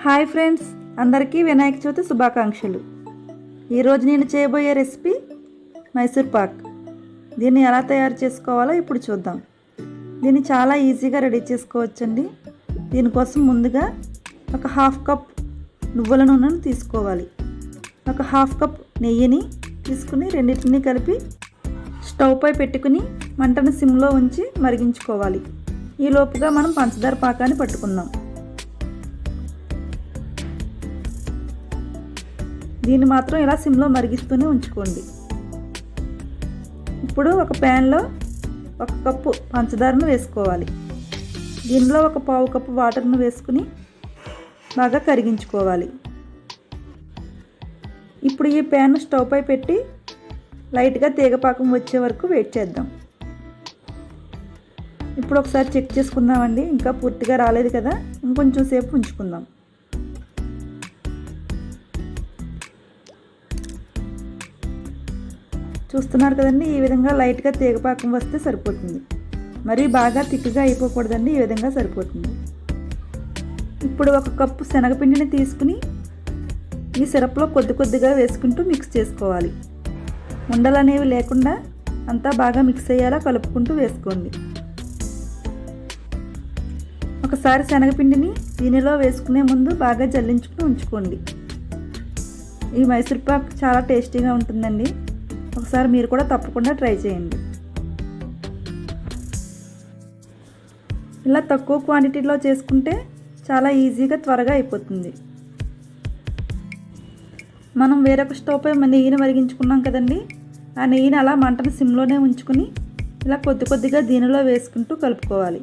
Hi friends, అందరికీ వినాయక చవితి శుభాకాంక్షలు. ఈరోజు నేను చేయబోయే రెసిపీ మైసూర్ పాక్. దీన్ని ఎలా తయారు చేసుకోవాలో ఇప్పుడు చూద్దాం. దీన్ని చాలా ఈజీగా రెడీ చేసుకోవచ్చండి. దీనికోసం ముందుగా ఒక హాఫ్ కప్ నువ్వుల నూనెను తీసుకోవాలి. ఒక హాఫ్ కప్ నెయ్యిని తీసుకుని రెండింటిని కలిపి స్టవ్ పై పెట్టుకుని మంటను సిమ్లో ఉంచి మరిగించుకోవాలి. ఈ లోపుగా మనం పంచదార పాకాన్ని పట్టుకుందాం. దీన్ని మాత్రం ఇలా సిమ్లో మరిగిస్తూనే ఉంచుకోండి. ఇప్పుడు ఒక ప్యాన్లో 1 కప్పు పంచదారను వేసుకోవాలి. దీనిలో 1/4 కప్పు వాటర్ను వేసుకుని బాగా కరిగించుకోవాలి. ఇప్పుడు ఈ ప్యాన్ స్టవ్ పై పెట్టి లైట్గా తీగపాకం వచ్చే వరకు వెయిట్ చేద్దాం. ఇప్పుడు ఒకసారి చెక్ చేసుకుందామండి. ఇంకా పూర్తిగా రాలేదు కదా, ఇంకొంచెం సేపు ఉంచుకుందాం. చూస్తున్నారు కదండి, ఈ విధంగా లైట్గా తీగపాకం వస్తే సరిపోతుంది. మరీ బాగా తిక్కుగా అయిపోకూడదండి, ఈ విధంగా సరిపోతుంది. ఇప్పుడు 1 కప్పు శనగపిండిని తీసుకుని ఈ సిరప్లో కొద్దిగా వేసుకుంటూ మిక్స్ చేసుకోవాలి. ఉండలు అనేవి లేకుండా అంతా బాగా మిక్స్ అయ్యేలా కలుపుకుంటూ వేసుకోండి. ఒకసారి శనగపిండిని దీనిలో వేసుకునే ముందు బాగా జల్లించుకుని ఉంచుకోండి. ఈ మైసూర్ పాక్ చాలా టేస్టీగా ఉంటుందండి. ఒకసారి మీరు కూడా తప్పకుండా ట్రై చేయండి. ఇలా తక్కువ క్వాంటిటీలో చేసుకుంటే చాలా ఈజీగా త్వరగా అయిపోతుంది. మనం వేరొక స్టవ్ పై నెయ్యిని మరిగించుకున్నాం కదండి, ఆ నెయ్యిని అలా మంటను సిమ్లోనే ఉంచుకుని ఇలా కొద్దిగా దీనిలో వేసుకుంటూ కలుపుకోవాలి.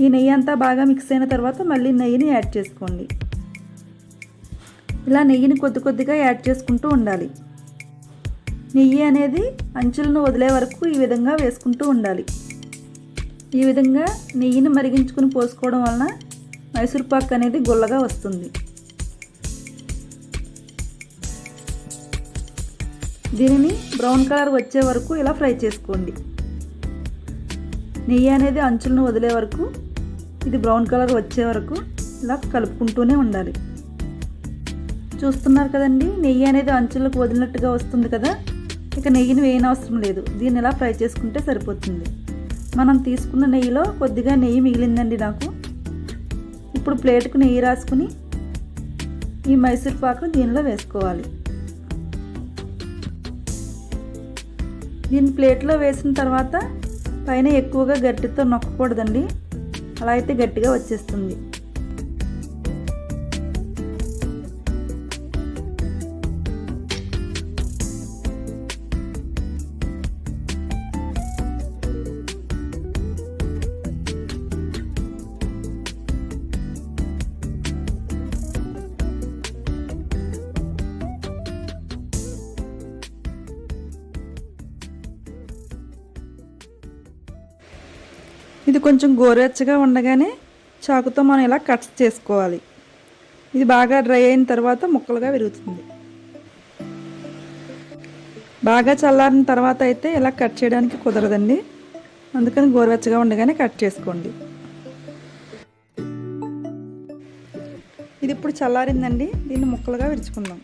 ఈ నెయ్యి అంతా బాగా మిక్స్ అయిన తర్వాత మళ్ళీ నెయ్యిని యాడ్ చేసుకోండి. ఇలా నెయ్యిని కొద్దిగా యాడ్ చేసుకుంటూ ఉండాలి. నెయ్యి అనేది అంచులను వదిలే వరకు ఈ విధంగా వేసుకుంటూ ఉండాలి. ఈ విధంగా నెయ్యిని మరిగించుకుని పోసుకోవడం వలన మైసూర్ పాక్ అనేది గుల్లగా వస్తుంది. దీనిని బ్రౌన్ కలర్ వచ్చే వరకు ఇలా ఫ్రై చేసుకోండి. నెయ్యి అనేది అంచులను వదిలే వరకు, ఇది బ్రౌన్ కలర్ వచ్చే వరకు ఇలా కలుపుకుంటూనే ఉండాలి. చూస్తున్నారు కదండి, నెయ్యి అనేది అంచులకు వదిలినట్టుగా వస్తుంది కదా. ఇక నెయ్యిని వేయనవసరం లేదు, దీన్ని ఇలా ఫ్రై చేసుకుంటే సరిపోతుంది. మనం తీసుకున్న నెయ్యిలో కొద్దిగా నెయ్యి మిగిలిందండి నాకు. ఇప్పుడు ప్లేట్కు నెయ్యి రాసుకుని ఈ మైసూర్ పాకు దీనిలో వేసుకోవాలి. దీన్ని ప్లేట్లో వేసిన తర్వాత పైన ఎక్కువగా గట్టితో నొక్కకూడదండి, అలా అయితే గట్టిగా వచ్చేస్తుంది. ఇది కొంచెం గోరువెచ్చగా ఉండగానే చాకుతో మనం ఇలా కట్స్ చేసుకోవాలి. ఇది బాగా డ్రై అయిన తర్వాత ముక్కలుగా విరుగుతుంది. బాగా చల్లారిన తర్వాత అయితే ఇలా కట్ చేయడానికి కుదరదండి, అందుకని గోరువెచ్చగా ఉండగానే కట్ చేసుకోండి. ఇది ఇప్పుడు చల్లారిందండి, దీన్ని ముక్కలుగా విరుచుకుందాం.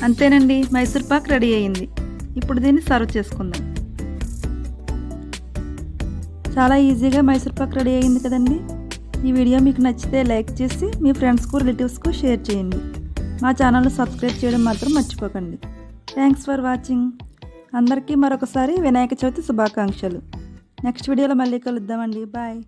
అంతేనండి, మైసూర్ పాక్ రెడీ అయ్యింది. ఇప్పుడు దీన్ని సర్వ్ చేసుకుందాం. చాలా ఈజీగా మైసూర్ పాక్ రెడీ అయ్యింది కదండి. ఈ వీడియో మీకు నచ్చితే లైక్ చేసి మీ ఫ్రెండ్స్కు రిలేటివ్స్కు షేర్ చేయండి. మా ఛానల్ను సబ్స్క్రైబ్ చేయడం మాత్రం మర్చిపోకండి. Thanks for watching. అందరికీ మరొకసారి వినాయక చవితి శుభాకాంక్షలు. నెక్స్ట్ వీడియోలో మళ్ళీ కలుద్దామండి. బాయ్.